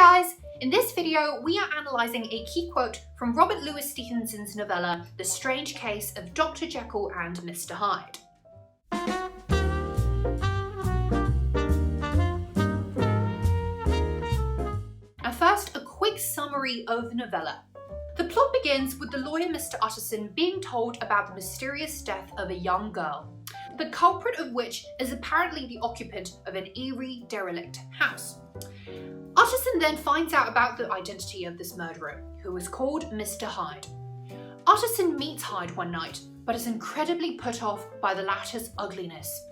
guys! In this video, we are analysing a key quote from Robert Louis Stevenson's novella, The Strange Case of Dr. Jekyll and Mr. Hyde. And first, a quick summary of the novella. The plot begins with the lawyer Mr. Utterson being told about the mysterious death of a young girl, the culprit of which is apparently the occupant of an eerie, derelict house. Utterson then finds out about the identity of this murderer, who is called Mr. Hyde. Utterson meets Hyde one night, but is incredibly put off by the latter's ugliness.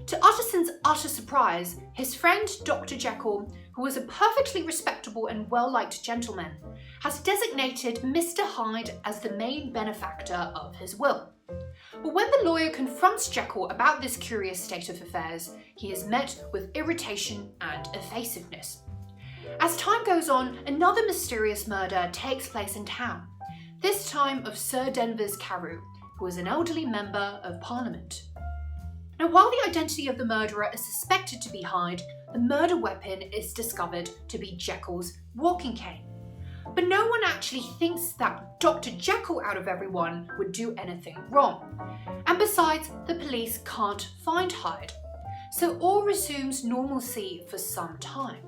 To Utterson's utter surprise, his friend Dr. Jekyll, who is a perfectly respectable and well-liked gentleman, has designated Mr. Hyde as the main benefactor of his will. But when the lawyer confronts Jekyll about this curious state of affairs, he is met with irritation and evasiveness. As time goes on, another mysterious murder takes place in town, this time of Sir Denvers Carew, who is an elderly member of Parliament. Now, while the identity of the murderer is suspected to be Hyde, the murder weapon is discovered to be Jekyll's walking cane. But no one actually thinks that Dr. Jekyll, out of everyone, would do anything wrong. And besides, the police can't find Hyde. So all resumes normalcy for some time.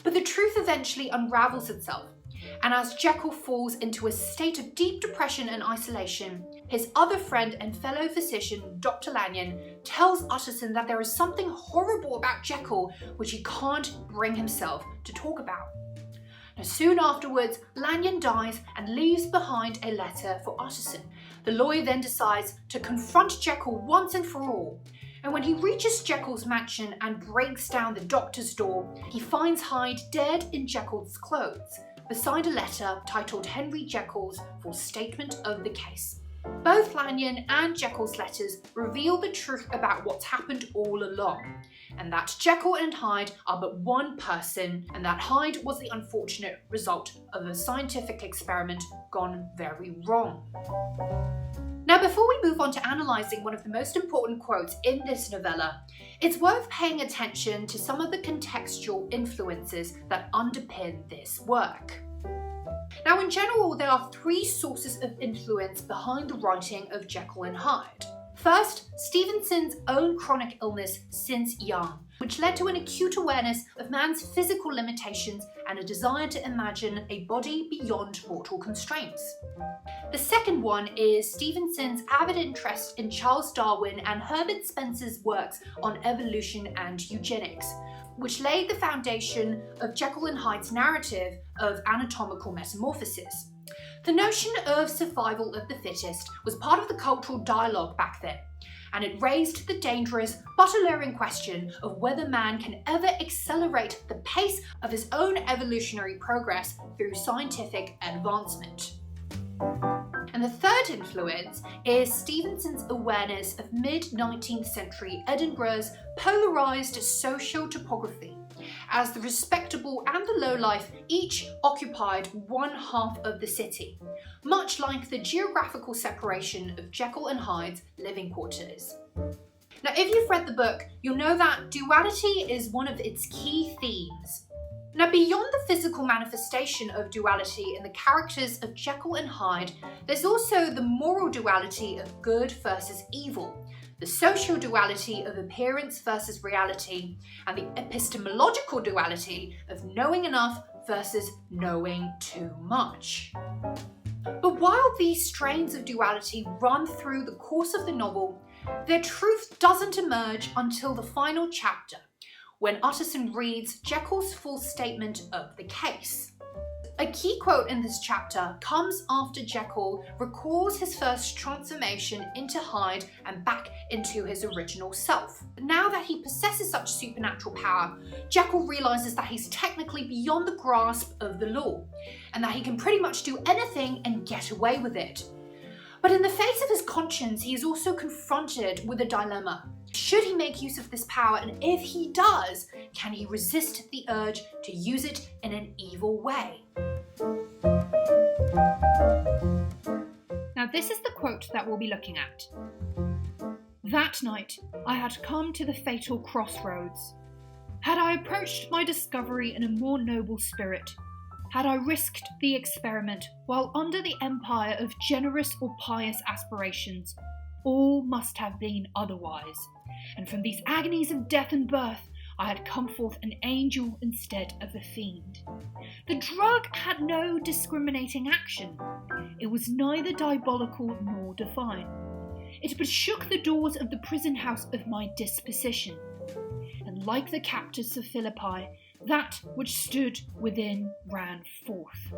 But the truth eventually unravels itself, and as Jekyll falls into a state of deep depression and isolation, his other friend and fellow physician, Dr. Lanyon, tells Utterson that there is something horrible about Jekyll which he can't bring himself to talk about. Now, soon afterwards, Lanyon dies and leaves behind a letter for Utterson. The lawyer then decides to confront Jekyll once and for all. And when he reaches Jekyll's mansion and breaks down the doctor's door, he finds Hyde dead in Jekyll's clothes, beside a letter titled Henry Jekyll's for statement of the case. Both Lanyon and Jekyll's letters reveal the truth about what's happened all along, and that Jekyll and Hyde are but one person, and that Hyde was the unfortunate result of a scientific experiment gone very wrong. Now, before we move on to analysing one of the most important quotes in this novella, it's worth paying attention to some of the contextual influences that underpin this work. Now, in general, there are three sources of influence behind the writing of Jekyll and Hyde. First, Stevenson's own chronic illness since young, which led to an acute awareness of man's physical limitations and a desire to imagine a body beyond mortal constraints. The second one is Stevenson's avid interest in Charles Darwin and Herbert Spencer's works on evolution and eugenics, which laid the foundation of Jekyll and Hyde's narrative of anatomical metamorphosis. The notion of survival of the fittest was part of the cultural dialogue back then, and it raised the dangerous but alluring question of whether man can ever accelerate the pace of his own evolutionary progress through scientific advancement. And the third influence is Stevenson's awareness of mid-19th century Edinburgh's polarised social topography, as the respectable and the lowlife each occupied one half of the city, much like the geographical separation of Jekyll and Hyde's living quarters. Now, if you've read the book, you'll know that duality is one of its key themes. Now, beyond the physical manifestation of duality in the characters of Jekyll and Hyde, there's also the moral duality of good versus evil, the social duality of appearance versus reality, and the epistemological duality of knowing enough versus knowing too much. But while these strains of duality run through the course of the novel, their truth doesn't emerge until the final chapter, when Utterson reads Jekyll's full statement of the case. A key quote in this chapter comes after Jekyll recalls his first transformation into Hyde and back into his original self. Now that he possesses such supernatural power, Jekyll realises that he's technically beyond the grasp of the law, and that he can pretty much do anything and get away with it. But in the face of his conscience, he is also confronted with a dilemma. Should he make use of this power, and if he does, can he resist the urge to use it in an evil way? Now, this is the quote that we'll be looking at. "That night I had come to the fatal crossroads. Had I approached my discovery in a more noble spirit, had I risked the experiment while under the empire of generous or pious aspirations, all must have been otherwise, and from these agonies of death and birth I had come forth an angel instead of a fiend. The drug had no discriminating action. It was neither diabolical nor divine. It but shook the doors of the prison house of my disposition, and like the captives of Philippi, that which stood within ran forth.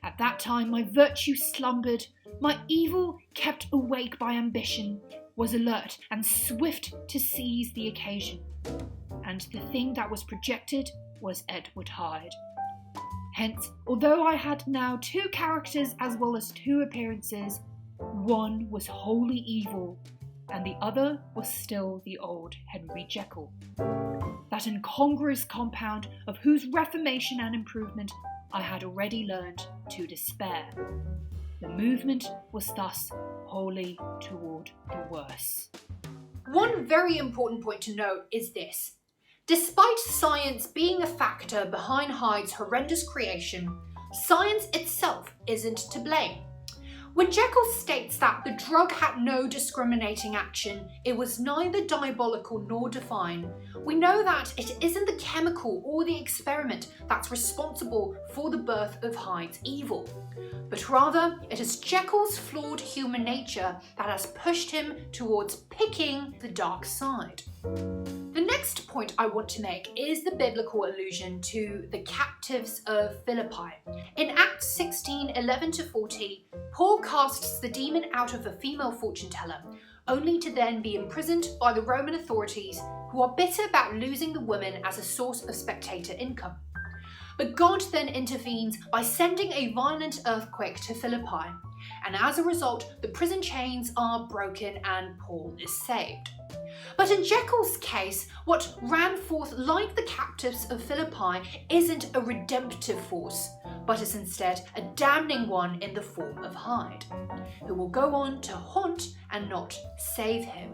At that time my virtue slumbered, my evil, kept awake by ambition, was alert and swift to seize the occasion. And the thing that was projected was Edward Hyde. Hence, although I had now two characters as well as two appearances, one was wholly evil, and the other was still the old Henry Jekyll. That incongruous compound of whose reformation and improvement I had already learned to despair. The movement was thus wholly toward the worse. One very important point to note is this. Despite science being a factor behind Hyde's horrendous creation, science itself isn't to blame. When Jekyll states that the drug had no discriminating action, it was neither diabolical nor divine, we know that it isn't the chemical or the experiment that's responsible for the birth of Hyde's evil, but rather it is Jekyll's flawed human nature that has pushed him towards picking the dark side. The next point I want to make is the biblical allusion to the captives of Philippi. In Acts 16, 11-40, Paul casts the demon out of a female fortune teller, only to then be imprisoned by the Roman authorities, who are bitter about losing the woman as a source of spectator income. But God then intervenes by sending a violent earthquake to Philippi, and as a result, the prison chains are broken and Paul is saved. But in Jekyll's case, what ran forth like the captives of Philippi isn't a redemptive force, but is instead a damning one in the form of Hyde, who will go on to haunt and not save him.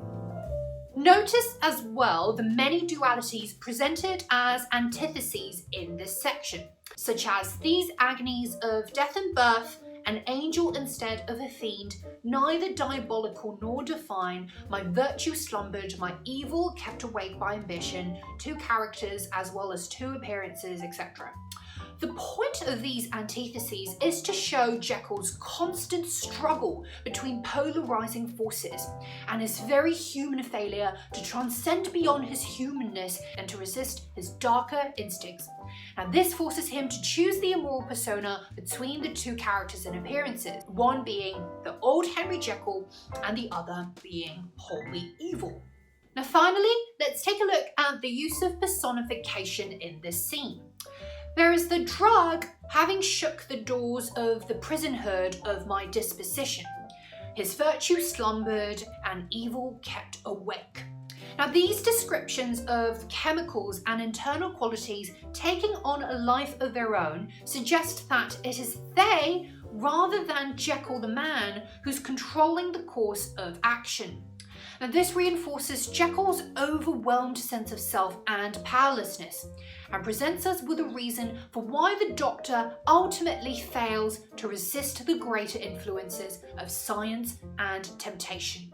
Notice as well the many dualities presented as antitheses in this section, such as these agonies of death and birth, an angel instead of a fiend, neither diabolical nor divine, my virtue slumbered, my evil kept awake by ambition, two characters as well as two appearances, etc. The point of these antitheses is to show Jekyll's constant struggle between polarizing forces and his very human failure to transcend beyond his humanness and to resist his darker instincts. And this forces him to choose the immoral persona between the two characters and appearances, one being the old Henry Jekyll and the other being wholly evil. Now finally, let's take a look at the use of personification in this scene. There is the drug having shook the doors of the prisonhood of my disposition. His virtue slumbered and evil kept awake. Now these descriptions of chemicals and internal qualities taking on a life of their own suggest that it is they, rather than Jekyll the man, who's controlling the course of action. Now this reinforces Jekyll's overwhelmed sense of self and powerlessness, and presents us with a reason for why the Doctor ultimately fails to resist the greater influences of science and temptation.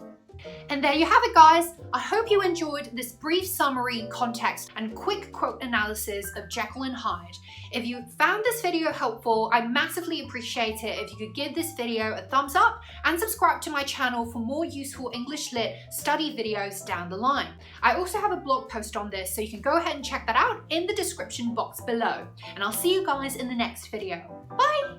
And there you have it, guys. I hope you enjoyed this brief summary, context, and quick quote analysis of Jekyll and Hyde. If you found this video helpful, I'd massively appreciate it if you could give this video a thumbs up and subscribe to my channel for more useful English Lit study videos down the line. I also have a blog post on this, so you can go ahead and check that out in the description box below. And I'll see you guys in the next video. Bye!